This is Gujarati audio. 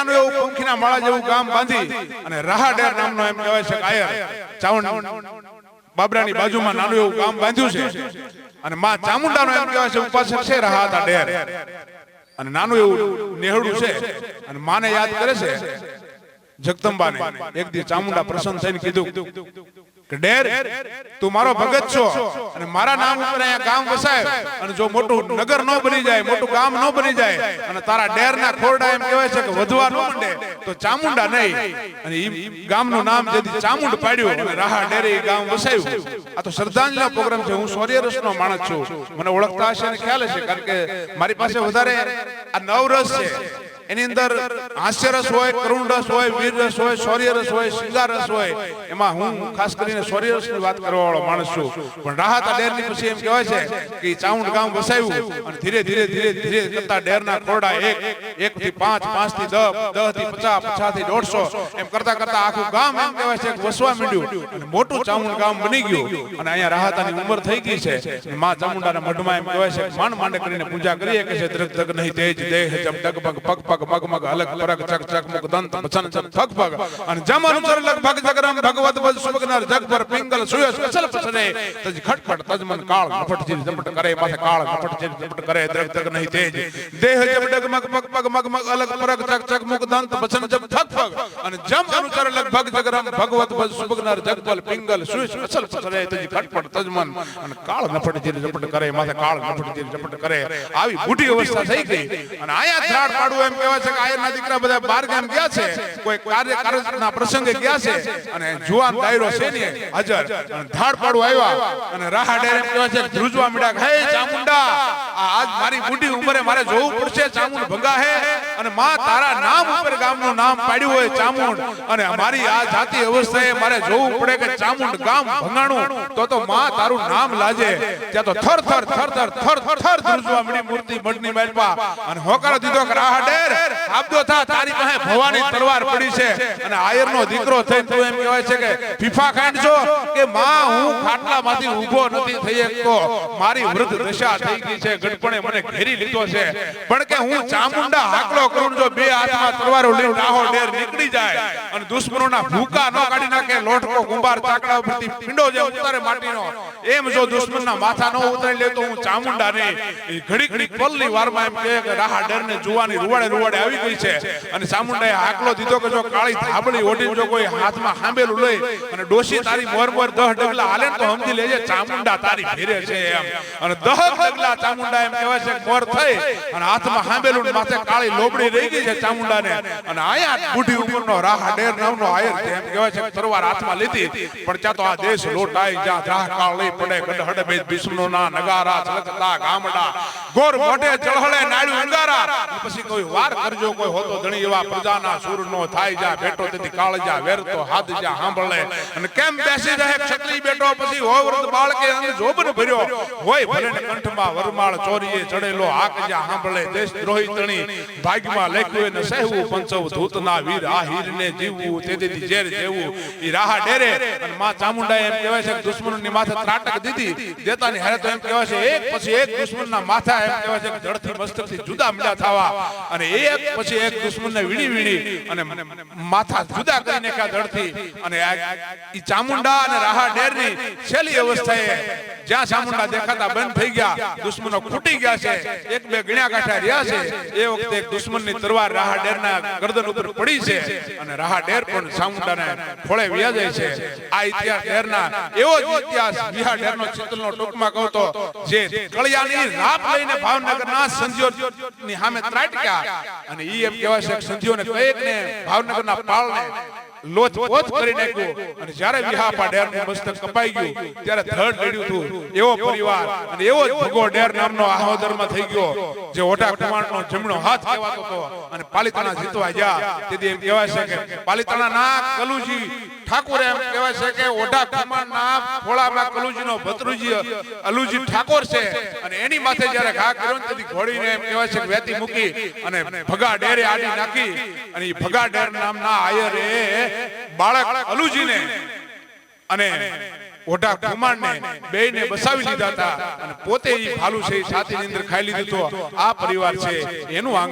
નાનું એવું પંખીના માળા જેવું ગામ બાંધી અને રાહાડેર નામનો એમ કહેવાય છે આયર ચાવણ બાબરાની બાજુમાં નાનું એવું ગામ બાંધ્યું છે અને માં ચામુંડાનો એમ કહેવાય છે ઉપાસક છે રાહાતા ડેર અને નાનું એવું નેહડું છે અને માને યાદ કરે છે જગદંબાને એક દી ચામુંડા પ્રસન્ન થઈને કીધું કે ડેર તું મારો ભગત છો અને મારા નામ ઉપર અહીંયા ગામ વસાય અને જો મોટું નગર ન બની જાય મોટું ગામ ન બની જાય અને તારા ડેરના ખોરડા એમ કહેવાય છે કે વધવા ન માંડે તો ચામુંડા નહીં અને ઈ ગામનું નામ જેથી ચામુંડ પાડ્યું અને રાહા ડેરે ઈ ગામ વસાયું આ તો શ્રદ્ધાંજલિનો પ્રોગ્રામ છે હું સૌર્યરસનો માણસ છું મને ઓળખતા હશે અને ખ્યાલ હશે કારણ કે મારી પાસે વધારે આ નવરસ છે એની અંદર હાસ્યરસ હોય કરુણ રસ હોય વીર રસ હોય શૌર્ય રસ હોય શિંગાર રસ હોય એમાં હું ખાસ કરીને શૌર્ય રસની વાત કરવા વાળો માણસ છું પણ રાહતા ડેરની પછી એમ કહેવાય છે કે ચામુંડ ગામ વસાયું અને ધીરે ધીરે કરતા ડેરના ખોરડા 1 થી 5 5 થી 10 10 થી 50 50 થી 150 એમ કરતા આખું ગામ એમ કહેવાય છે કે વસવા માંડ્યું અને મોટું ચામુંડ ગામ બની ગયું અને અહીંયા રાહતાની ઉંમર થઈ ગઈ છે માં ચામુંડાના મઢમાં એમ કહેવાય છે માંડ કરીને પૂજા કરીએ કે છે ધગ ધગ નહીં તેજ દેહ જબ ડગ પગ પગ મગ મગ અલગ પરગ ચક ચક મુક દંત બચન ચક થક પગ અને જમ અનુચર લગ ભગ જગરમ ભગવત બજ સુબગનર જગ પર પિંગલ સુયસ અસલ પસરે તજ ખટપટ તજમન કાળ નફટ જીર જપટ કરે માથે કાળ નફટ જીર જપટ કરે ધગ ધગ નહીં તેજ દેહ જબ ડગ મગ પગ મગ મગ અલગ પરગ ચક ચક મુક દંત બચન જબ થક પગ અને જમ અનુચર લગ ભગ જગરમ ભગવત બજ સુબગનર જગ પર પિંગલ સુયસ અસલ પસરે તજ ખટપટ તજમન અને કાળ નફટ જીર જપટ કરે માથે કાળ નફટ જીર જપટ કરે આવી બુઢી અવસ્થા થઈ ગઈ અને આયા ઝાડ પાડું એમ કહેવાય છે આયરના દીકરા બધા બાર ગામ ગયા છે કોઈ કાર્યના પ્રસંગે ગયા છે અને જુવાન દાયરો છે ને હાજર અને ધાડ પાડું આવ્યા અને રાહા ડેર એમ કહેવાય છે ધ્રુજવા મળ્યા હે ચામુંડા આજ મારી બુઢી ઉંમરે મારે જોવું પડશે ચામુંડ ભંગા હે અને માં તારા નામ ઉપર ગામનું નામ પાડ્યું હોય ચામુંડ અને મારી આ જાતિ અવસ્થાએ મારે જોવું પડે કે ચામુંડ ગામ ભંગાણું તો માં તારું નામ લાજે ત્યાં તો થર થર ધ્રુજવા મળી મૂર્તિ મઢની માલપા અને હોકારો દીધો કે રાહા ડેર આપદો થા તારી પાસે ભવાની તલવાર પડી છે અને આયરનો દીકરો થઈને તું એમ કહેવાય છે કે ફીફા ખાંડ છો કે માં હું ખાટલામાંથી ઊભો નથી થઈ શકતો મારી વૃદ્ધ દશા થઈ ગઈ છે ગડપણે મને ઘેરી લીધો છે પણ કે હું ચામુંડા હાકલો કરું જો બે હાથમાં તલવારો લઈને રાહો ડેર નીકળી જાય અને દુશ્મનોના ભૂકા ન કાઢી નાખે લોટકો ગુંબાર ચાકડા ઉપરથી પિંડો જે ઉતારે માટીનો એમ જો દુશ્મનના માથા ન ઉતારી લે તો હું ચામુંડા નહીં ઘડી પલની વારમાં એમ કહે કે રાહા ડેરને જુવાની રૂવાડે આવી ગઈ છે અને ચામુંડાએ હાકલો દીધો કે જો કાળી ધાબળી ઓઢી જો કોઈ હાથમાં હાંબેલું લઈ અને ડોશી તારી મોર 10 ડગલા હાલે તો સમજી લેજે ચામુંડા તારી ભેરે છે એમ અને 10 ડગલા ચામુંડા એમ કહેવાય છે મોર થઈ અને હાથમાં હાંબેલું માથે કાળી લોબડી રહી ગઈ છે ચામુંડાને અને આયા બુઢી ઉંમરનો રાહા ડેર નામનો આયર છે એમ કહેવાય છે તરવાર હાથમાં લીધી પણ ત્યાં તો આ દેશ લોટાઈ જા રાહ કાળ લઈ પડે ગડહડ બે દુશ્મનોના નગારા છલકતા ગામડા ગોર મોઢે ચળહળે નાડ્યું અંગારા પછી કોઈ વાર કરજો કોઈ હોતો ધણી એવા પ્રજાના સૂરનો થાય જા બેટો તેથી કાળજા વેરતો હાથ જા સાંભળે અને કેમ બેસી રહે ક્ષત્રિય બેટો પછી હોય વૃદ્ધ બાળકે અંગ જોબન ભર્યો હોય ભલે ને કંઠમાં વરમાળ ચોરીએ ચડેલો હાક જા સાંભળે દેશ દ્રોહી તણી ભાગ્યમાં લખ્યું ને સહેવું પંચવ ધૂતના વીર આ હીરને જીવવું તેથી ઝેર જેવું ઈ રાહા ડેરે અને માં ચામુંડા એમ કહેવાય છે દુશ્મનની માથે ત્રાટક દીધી દેતાની હારે તો એમ કહેવાય છે એક પછી એક દુશ્મનના માથા એમ કહેવાય છે જડથી મસ્તકથી જુદા મળ્યા થવા અને એક પછી એક દુશ્મનને વીણી અને માથા જુદા કરી નાખ્યા ધડથી અને ઈ ચામુંડા અને રાહા ડેરની છેલ્લી અવસ્થાએ જ્યાં ચામુંડા દેખાતા બંધ થઈ ગયા દુશ્મનો ખૂટી ગયા છે એક બે ગણ્યા કાઠા રહ્યા છે એ વખતે એક દુશ્મનની તલવાર રાહા ડેરના ગરદન ઉપર પડી છે અને રાહા ડેર પણ ચામુંડાને ખોળે વ્યા જાય છે આ ઇતિહાસ ડેરના એવો જ ઇતિહાસ વિહા ડેરનો ચિત્તલનો ટૂંકમાં કહું તો જે કળિયાની રાપ લઈને ભાવનગરના સંધ્યોની સામે ત્રાટક્યા અને ઈ એમ કહેવાય છે સંધ્યોને કઈક ને ભાવનગરના પાળને લોચપોચ કરી નાખ્યો અને જ્યારે વિહાપા ડેરનું મસ્તક કપાઈ ગયું ત્યારે ધડ લડ્યું હતું એવો પરિવાર અને એવો જ ભગો ડેર નામનો આહોદરમાં થઈ ગયો જે ઓઢા કુમારનો જમણો હાથ કહેવાતો હતો અને પાલિતાણા જીતવા ગયા તેથી એમ કહેવાય છે કે પાલિતાણાના કલુજી ઠાકોર એમ કહેવાય છે કે ઓઢા કુમારના ફોળામાં કલુજીનો ભત્રુજી અલુજી ઠાકોર છે અને એની માથે જ્યારે ઘા કર્યો તેથી ઘોડીને એમ કહેવાય છે કે વેતી મૂકી અને ભગા ડેરે આડી નાખી અને ઈ ભગા ડેર નામના આયરે બાળક અલુજીને અને ઓઢા કુમારને બેયને બસાવી લીધા હતા અને પોતે ઈ ભાલુ છે છાતીની અંદર ખાઈ લીધું તો આ પરિવાર છે એનું